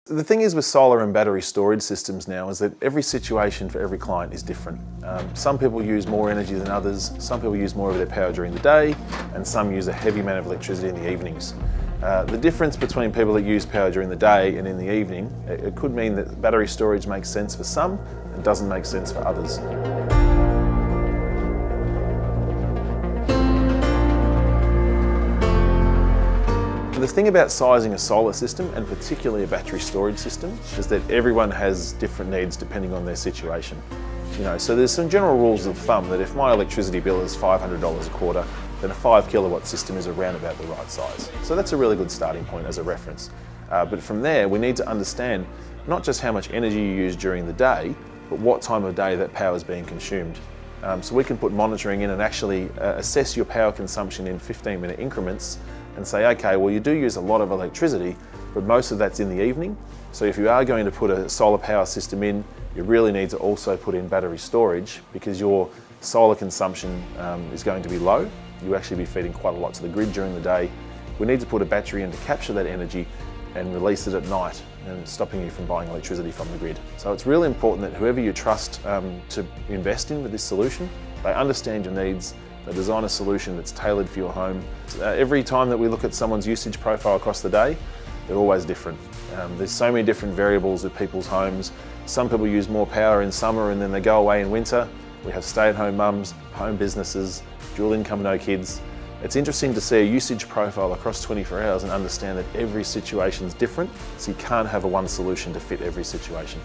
The thing is with solar and battery storage systems now is that every situation for every client is different. Some people use more energy than others, some people use more of their power during the day, and some use a heavy amount of electricity in the evenings. The difference between people that use power during the day and in the evening, it could mean that battery storage makes sense for some and doesn't make sense for others. The thing about sizing a solar system, and particularly a battery storage system, is that everyone has different needs depending on their situation. So there's some general rules of thumb that if my electricity bill is $500 a quarter, then a 5 kilowatt system is around about the right size. So that's a really good starting point as a reference. But from there, we need to understand not just how much energy you use during the day, but what time of day that power is being consumed. So we can put monitoring in and actually assess your power consumption in 15-minute increments and say, okay, well, you do use a lot of electricity, but most of that's in the evening. So if you are going to put a solar power system in, you really need to also put in battery storage because your solar consumption is going to be low. You'll actually be feeding quite a lot to the grid during the day. We need to put a battery in to capture that energy and release it at night, and stopping you from buying electricity from the grid. So it's really important that whoever you trust to invest in with this solution, they understand your needs, they design a solution that's tailored for your home. Every time that we look at someone's usage profile across the day, they're always different. There's so many different variables with people's homes. Some people use more power in summer and then they go away in winter. We have stay-at-home mums, home businesses, dual income, no kids. It's interesting to see a usage profile across 24 hours and understand that every situation is different, so you can't have a one solution to fit every situation.